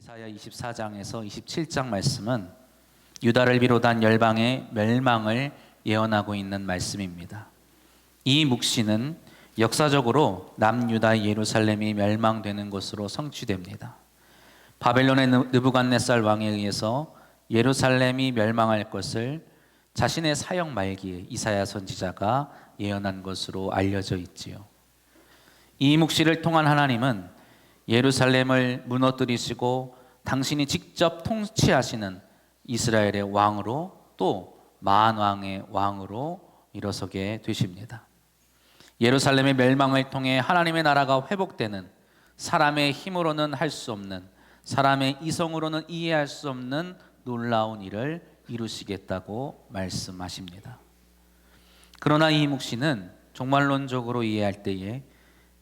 이사야 24장에서 27장 말씀은 유다를 비롯한 열방의 멸망을 예언하고 있는 말씀입니다. 이 묵시는 역사적으로 남유다 예루살렘이 멸망되는 것으로 성취됩니다. 바벨론의 느부갓네살 왕에 의해서 예루살렘이 멸망할 것을 자신의 사역 말기에 이사야 선지자가 예언한 것으로 알려져 있지요. 이 묵시를 통한 하나님은 예루살렘을 무너뜨리시고 당신이 직접 통치하시는 이스라엘의 왕으로 또 만왕의 왕으로 일어서게 되십니다. 예루살렘의 멸망을 통해 하나님의 나라가 회복되는, 사람의 힘으로는 할 수 없는, 사람의 이성으로는 이해할 수 없는 놀라운 일을 이루시겠다고 말씀하십니다. 그러나 이 묵시는 종말론적으로 이해할 때에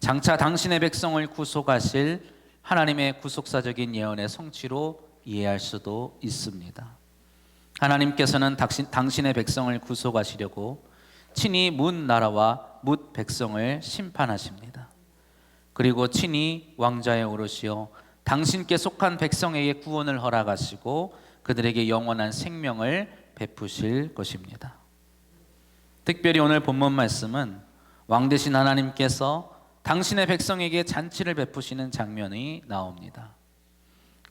장차 당신의 백성을 구속하실 하나님의 구속사적인 예언의 성취로 이해할 수도 있습니다. 하나님께서는 당신의 백성을 구속하시려고 친히 뭇 나라와 뭇 백성을 심판하십니다. 그리고 친히 왕좌에 오르시어 당신께 속한 백성에게 구원을 허락하시고 그들에게 영원한 생명을 베푸실 것입니다. 특별히 오늘 본문 말씀은 왕 되신 하나님께서 당신의 백성에게 잔치를 베푸시는 장면이 나옵니다.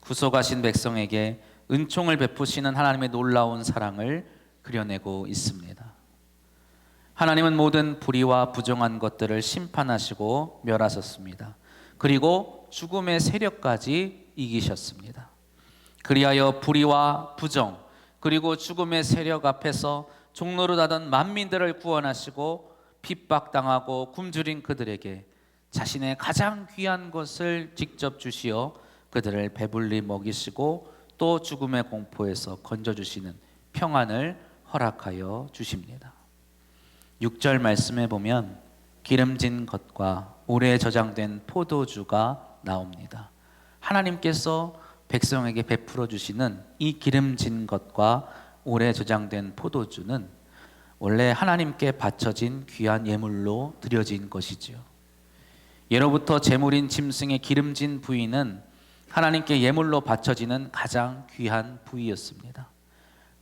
구속하신 백성에게 은총을 베푸시는 하나님의 놀라운 사랑을 그려내고 있습니다. 하나님은 모든 불의와 부정한 것들을 심판하시고 멸하셨습니다. 그리고 죽음의 세력까지 이기셨습니다. 그리하여 불의와 부정 그리고 죽음의 세력 앞에서 종로로 하던 만민들을 구원하시고 핍박당하고 굶주린 그들에게 자신의 가장 귀한 것을 직접 주시어 그들을 배불리 먹이시고 또 죽음의 공포에서 건져주시는 평안을 허락하여 주십니다. 6절 말씀에 보면 기름진 것과 오래 저장된 포도주가 나옵니다. 하나님께서 백성에게 베풀어 주시는 이 기름진 것과 오래 저장된 포도주는 원래 하나님께 바쳐진 귀한 예물로 드려진 것이지요. 예로부터 제물인 짐승의 기름진 부위는 하나님께 예물로 바쳐지는 가장 귀한 부위였습니다.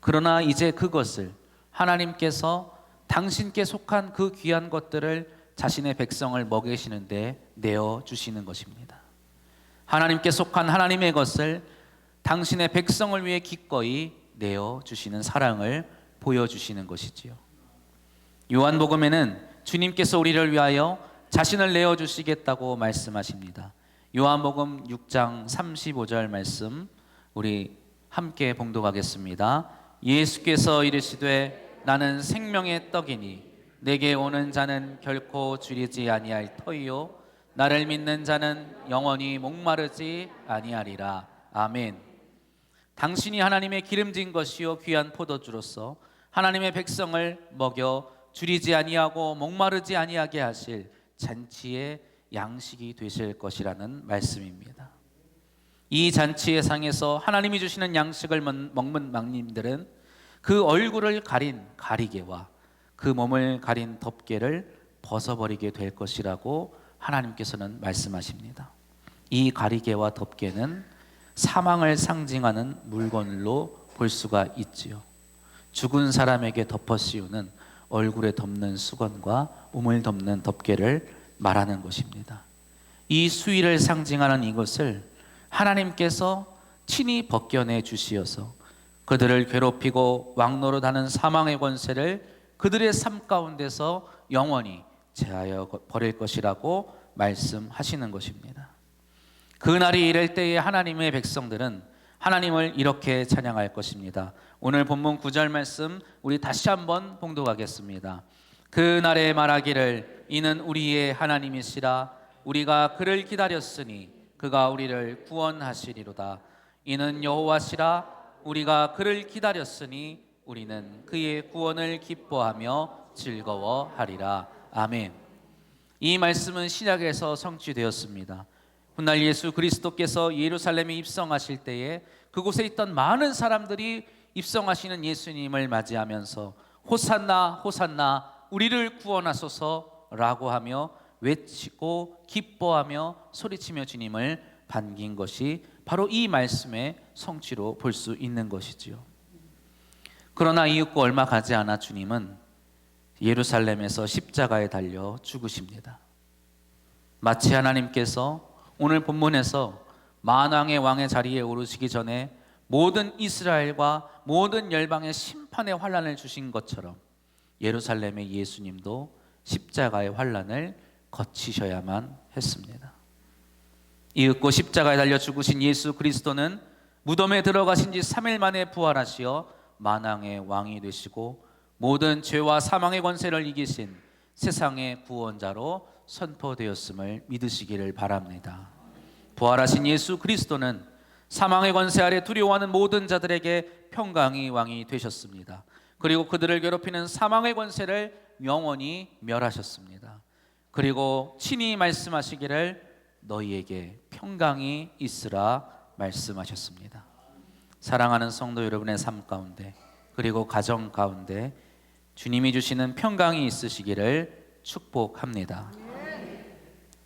그러나 이제 그것을 하나님께서 당신께 속한 그 귀한 것들을 자신의 백성을 먹이시는데 내어주시는 것입니다. 하나님께 속한 하나님의 것을 당신의 백성을 위해 기꺼이 내어주시는 사랑을 보여주시는 것이지요. 요한복음에는 주님께서 우리를 위하여 자신을 내어주시겠다고 말씀하십니다. 요한복음 6장 35절 말씀 우리 함께 봉독하겠습니다. 예수께서 이르시되 나는 생명의 떡이니 내게 오는 자는 결코 줄이지 아니할 터이요 나를 믿는 자는 영원히 목마르지 아니하리라. 아멘. 당신이 하나님의 기름진 것이요 귀한 포도주로서 하나님의 백성을 먹여 줄이지 아니하고 목마르지 아니하게 하실 잔치의 양식이 되실 것이라는 말씀입니다. 이 잔치의 상에서 하나님이 주시는 양식을 먹는 망님들은 그 얼굴을 가린 가리개와 그 몸을 가린 덮개를 벗어버리게 될 것이라고 하나님께서는 말씀하십니다. 이 가리개와 덮개는 사망을 상징하는 물건으로 볼 수가 있지요. 죽은 사람에게 덮어 씌우는 얼굴에 덮는 수건과 몸을 덮는 덮개를 말하는 것입니다. 이 수위를 상징하는 이것을 하나님께서 친히 벗겨내 주시어서 그들을 괴롭히고 왕노릇하는 사망의 권세를 그들의 삶 가운데서 영원히 제하여 버릴 것이라고 말씀하시는 것입니다. 그날이 이를 때에 하나님의 백성들은 하나님을 이렇게 찬양할 것입니다. 오늘 본문 9절 말씀 우리 다시 한번 봉독하겠습니다. 그날에 말하기를 이는 우리의 하나님이시라 우리가 그를 기다렸으니 그가 우리를 구원하시리로다. 이는 여호와시라 우리가 그를 기다렸으니 우리는 그의 구원을 기뻐하며 즐거워하리라. 아멘. 이 말씀은 신약에서 성취되었습니다. 훗날 예수 그리스도께서 예루살렘에 입성하실 때에 그곳에 있던 많은 사람들이 입성하시는 예수님을 맞이하면서 호산나 호산나 우리를 구원하소서라고 하며 외치고 기뻐하며 소리치며 주님을 반긴 것이 바로 이 말씀의 성취로 볼 수 있는 것이지요. 그러나 이윽고 얼마 가지 않아 주님은 예루살렘에서 십자가에 달려 죽으십니다. 마치 하나님께서 오늘 본문에서 만왕의 왕의 자리에 오르시기 전에 모든 이스라엘과 모든 열방의 심판의 환란을 주신 것처럼 예루살렘의 예수님도 십자가의 환란을 거치셔야만 했습니다. 이윽고 십자가에 달려 죽으신 예수 그리스도는 무덤에 들어가신 지 3일 만에 부활하시어 만왕의 왕이 되시고 모든 죄와 사망의 권세를 이기신 세상의 구원자로 선포되었음을 믿으시기를 바랍니다. 부활하신 예수 그리스도는 사망의 권세 아래 두려워하는 모든 자들에게 평강의 왕이 되셨습니다. 그리고 그들을 괴롭히는 사망의 권세를 영원히 멸하셨습니다. 그리고 친히 말씀하시기를 너희에게 평강이 있으라 말씀하셨습니다. 사랑하는 성도 여러분의 삶 가운데 그리고 가정 가운데 주님이 주시는 평강이 있으시기를 축복합니다.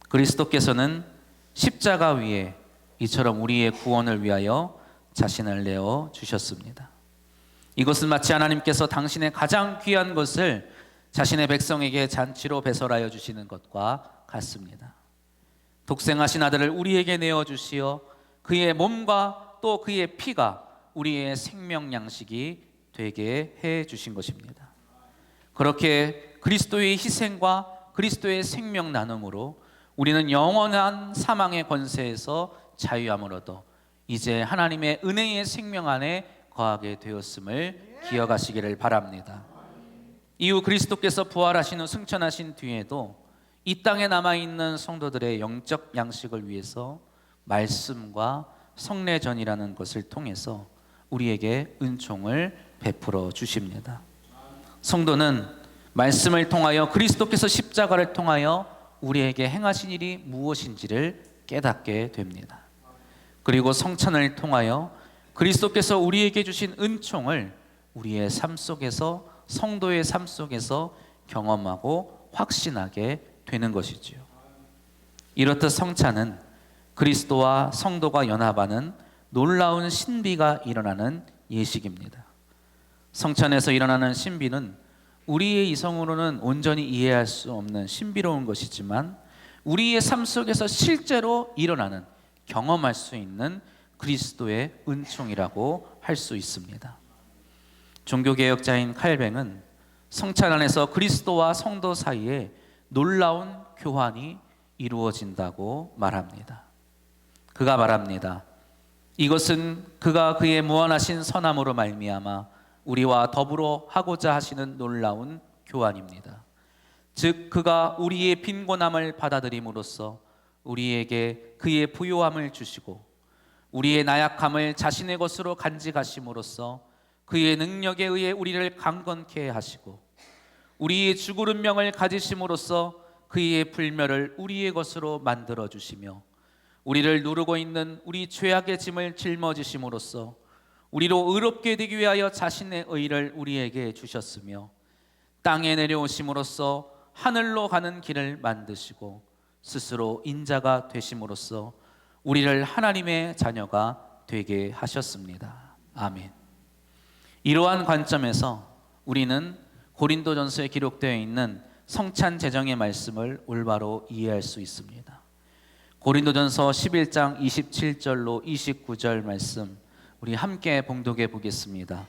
그리스도께서는 십자가 위에 이처럼 우리의 구원을 위하여 자신을 내어 주셨습니다. 이것은 마치 하나님께서 당신의 가장 귀한 것을 자신의 백성에게 잔치로 배설하여 주시는 것과 같습니다. 독생하신 아들을 우리에게 내어 주시어 그의 몸과 또 그의 피가 우리의 생명 양식이 되게 해 주신 것입니다. 그렇게 그리스도의 희생과 그리스도의 생명 나눔으로 우리는 영원한 사망의 권세에서 자유함을 얻어 이제 하나님의 은혜의 생명 안에 거하게 되었음을 기억하시기를 바랍니다. 이후 그리스도께서 부활하신 후 승천하신 뒤에도 이 땅에 남아있는 성도들의 영적 양식을 위해서 말씀과 성례전이라는 것을 통해서 우리에게 은총을 베풀어 주십니다. 성도는 말씀을 통하여 그리스도께서 십자가를 통하여 우리에게 행하신 일이 무엇인지를 깨닫게 됩니다. 그리고 성찬을 통하여 그리스도께서 우리에게 주신 은총을 우리의 삶 속에서 성도의 삶 속에서 경험하고 확신하게 되는 것이지요. 이렇듯 성찬은 그리스도와 성도가 연합하는 놀라운 신비가 일어나는 예식입니다. 성찬에서 일어나는 신비는 우리의 이성으로는 온전히 이해할 수 없는 신비로운 것이지만 우리의 삶 속에서 실제로 일어나는 경험할 수 있는 그리스도의 은총이라고 할 수 있습니다. 종교개혁자인 칼뱅은 성찬 안에서 그리스도와 성도 사이에 놀라운 교환이 이루어진다고 말합니다. 그가 말합니다. 이것은 그가 그의 무한하신 선함으로 말미암아 우리와 더불어 하고자 하시는 놀라운 교환입니다. 즉 그가 우리의 빈곤함을 받아들임으로써 우리에게 그의 부요함을 주시고 우리의 나약함을 자신의 것으로 간직하심으로써 그의 능력에 의해 우리를 강건케 하시고 우리의 죽을 운명을 가지심으로써 그의 불멸을 우리의 것으로 만들어 주시며 우리를 누르고 있는 우리 죄악의 짐을 짊어지심으로써 우리로 의롭게 되기 위하여 자신의 의를 우리에게 주셨으며 땅에 내려오심으로써 하늘로 가는 길을 만드시고 스스로 인자가 되심으로써 우리를 하나님의 자녀가 되게 하셨습니다. 아멘. 이러한 관점에서 우리는 고린도전서에 기록되어 있는 성찬 제정의 말씀을 올바로 이해할 수 있습니다. 고린도전서 11장 27절로 29절 말씀 우리 함께 봉독해 보겠습니다.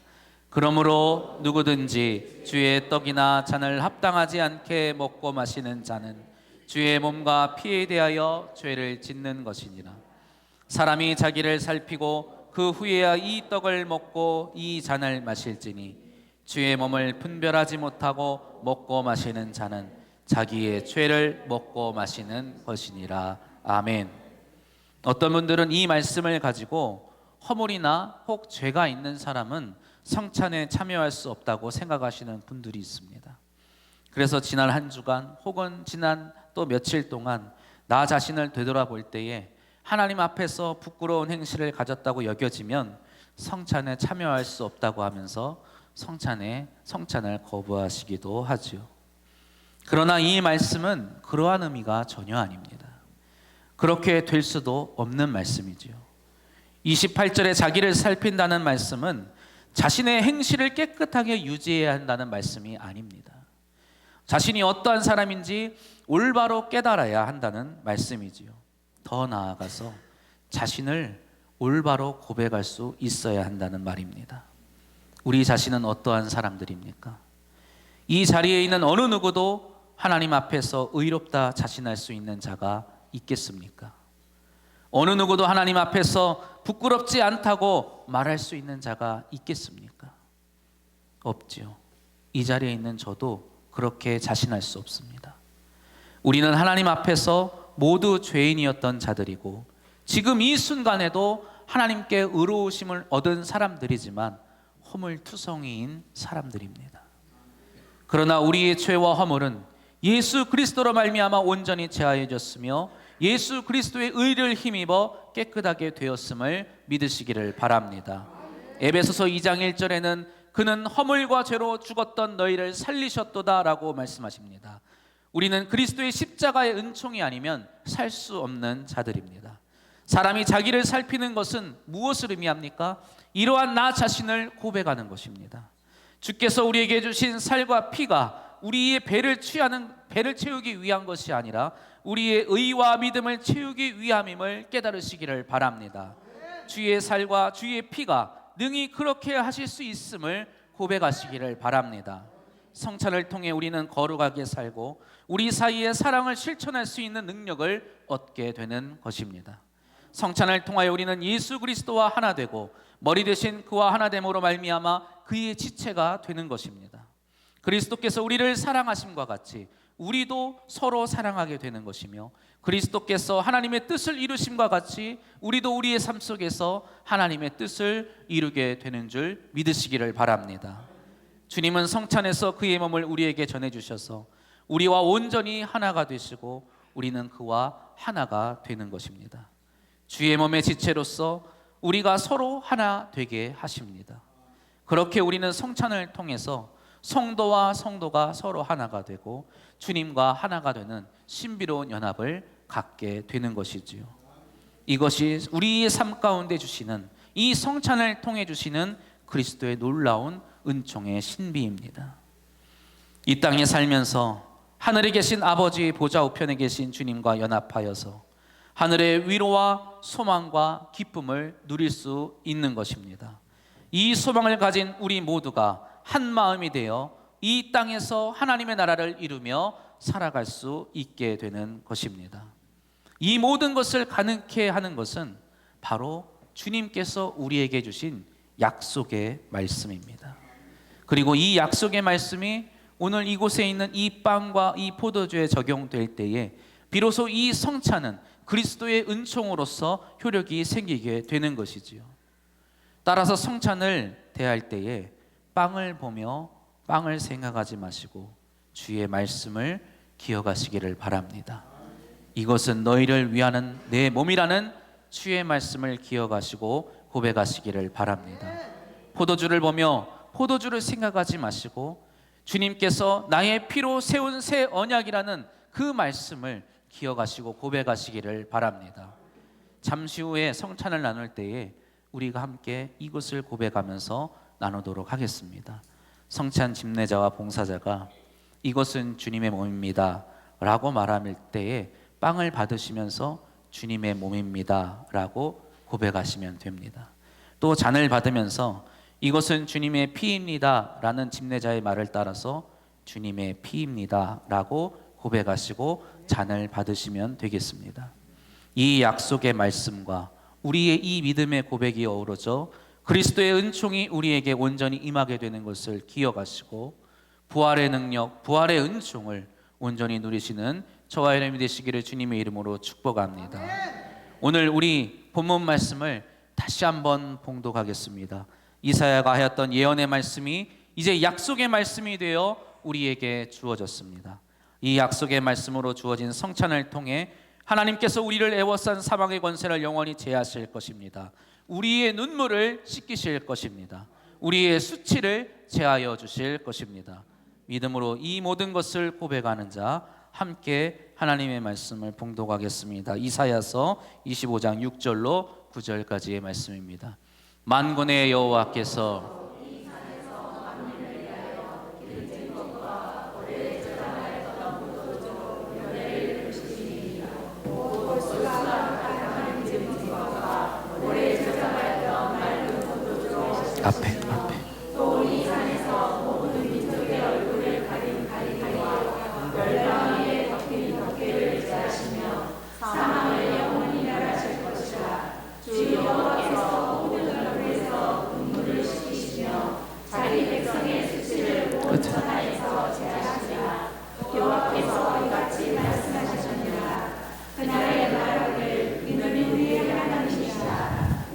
그러므로 누구든지 주의 떡이나 잔을 합당하지 않게 먹고 마시는 자는 주의 몸과 피에 대하여 죄를 짓는 것이니라. 사람이 자기를 살피고 그 후에야 이 떡을 먹고 이 잔을 마실지니 주의 몸을 분별하지 못하고 먹고 마시는 자는 자기의 죄를 먹고 마시는 것이니라. 아멘. 어떤 분들은 이 말씀을 가지고 허물이나 혹 죄가 있는 사람은 성찬에 참여할 수 없다고 생각하시는 분들이 있습니다. 그래서 지난 한 주간 혹은 지난 또 며칠 동안 나 자신을 되돌아볼 때에 하나님 앞에서 부끄러운 행실을 가졌다고 여겨지면 성찬에 참여할 수 없다고 하면서 성찬을 거부하시기도 하죠. 그러나 이 말씀은 그러한 의미가 전혀 아닙니다. 그렇게 될 수도 없는 말씀이지요. 28절에 자기를 살핀다는 말씀은 자신의 행실을 깨끗하게 유지해야 한다는 말씀이 아닙니다. 자신이 어떠한 사람인지 올바로 깨달아야 한다는 말씀이지요. 더 나아가서 자신을 올바로 고백할 수 있어야 한다는 말입니다. 우리 자신은 어떠한 사람들입니까? 이 자리에 있는 어느 누구도 하나님 앞에서 의롭다 자신할 수 있는 자가 있겠습니까? 어느 누구도 하나님 앞에서 부끄럽지 않다고 말할 수 있는 자가 있겠습니까? 없지요. 이 자리에 있는 저도 그렇게 자신할 수 없습니다. 우리는 하나님 앞에서 모두 죄인이었던 자들이고 지금 이 순간에도 하나님께 의로우심을 얻은 사람들이지만 허물투성이인 사람들입니다. 그러나 우리의 죄와 허물은 예수 그리스도로 말미암아 온전히 제하여졌으며 예수 그리스도의 의를 힘입어 깨끗하게 되었음을 믿으시기를 바랍니다. 에베소서 2장 1절에는 그는 허물과 죄로 죽었던 너희를 살리셨도다 라고 말씀하십니다. 우리는 그리스도의 십자가의 은총이 아니면 살 수 없는 자들입니다. 사람이 자기를 살피는 것은 무엇을 의미합니까? 이러한 나 자신을 고백하는 것입니다. 주께서 우리에게 주신 살과 피가 우리의 배를 채우기 위한 것이 아니라 우리의 의와 믿음을 채우기 위함임을 깨달으시기를 바랍니다. 주의 살과 주의 피가 능히 그렇게 하실 수 있음을 고백하시기를 바랍니다. 성찬을 통해 우리는 거룩하게 살고 우리 사이의 사랑을 실천할 수 있는 능력을 얻게 되는 것입니다. 성찬을 통하여 우리는 예수 그리스도와 하나 되고 머리 대신 그와 하나 됨으로 말미암아 그의 지체가 되는 것입니다. 그리스도께서 우리를 사랑하심과 같이 우리도 서로 사랑하게 되는 것이며 그리스도께서 하나님의 뜻을 이루심과 같이 우리도 우리의 삶 속에서 하나님의 뜻을 이루게 되는 줄 믿으시기를 바랍니다. 주님은 성찬에서 그의 몸을 우리에게 전해주셔서 우리와 온전히 하나가 되시고 우리는 그와 하나가 되는 것입니다. 주의 몸의 지체로서 우리가 서로 하나 되게 하십니다. 그렇게 우리는 성찬을 통해서 성도와 성도가 서로 하나가 되고 주님과 하나가 되는 신비로운 연합을 갖게 되는 것이지요. 이것이 우리의 삶 가운데 주시는 이 성찬을 통해 주시는 그리스도의 놀라운 은총의 신비입니다. 이 땅에 살면서 하늘에 계신 아버지의 보좌 우편에 계신 주님과 연합하여서 하늘의 위로와 소망과 기쁨을 누릴 수 있는 것입니다. 이 소망을 가진 우리 모두가 한 마음이 되어 이 땅에서 하나님의 나라를 이루며 살아갈 수 있게 되는 것입니다. 이 모든 것을 가능케 하는 것은 바로 주님께서 우리에게 주신 약속의 말씀입니다. 그리고 이 약속의 말씀이 오늘 이곳에 있는 이 빵과 이 포도주에 적용될 때에 비로소 이 성찬은 그리스도의 은총으로서 효력이 생기게 되는 것이지요. 따라서 성찬을 대할 때에 빵을 보며 빵을 생각하지 마시고 주의 말씀을 기억하시기를 바랍니다. 이것은 너희를 위하는 내 몸이라는 주의 말씀을 기억하시고 고백하시기를 바랍니다. 포도주를 보며 포도주를 생각하지 마시고 주님께서 나의 피로 세운 새 언약이라는 그 말씀을 기억하시고 고백하시기를 바랍니다. 잠시 후에 성찬을 나눌 때에 우리가 함께 이것을 고백하면서 나누도록 하겠습니다. 성찬 집례자와 봉사자가 이것은 주님의 몸입니다 라고 말할 때에 빵을 받으시면서 주님의 몸입니다 라고 고백하시면 됩니다. 또 잔을 받으면서 이것은 주님의 피입니다 라는 집례자의 말을 따라서 주님의 피입니다 라고 고백하시고 잔을 받으시면 되겠습니다. 이 약속의 말씀과 우리의 이 믿음의 고백이 어우러져 그리스도의 은총이 우리에게 온전히 임하게 되는 것을 기억하시고 부활의 능력, 부활의 은총을 온전히 누리시는 저와 여러분이 되시기를 주님의 이름으로 축복합니다. 오늘 우리 본문 말씀을 다시 한번 봉독하겠습니다. 이사야가 하였던 예언의 말씀이 이제 약속의 말씀이 되어 우리에게 주어졌습니다. 이 약속의 말씀으로 주어진 성찬을 통해 하나님께서 우리를 애워싼 사망의 권세를 영원히 제하실 것입니다. 우리의 눈물을 씻기실 것입니다. 우리의 수치를 제하여 주실 것입니다. 믿음으로 이 모든 것을 고백하는 자 함께 하나님의 말씀을 봉독하겠습니다. 이사야서 25장 6절로 9절까지의 말씀입니다. 만군의 여호와께서 앞에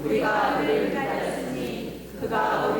우리가 그를 기다렸으니 그가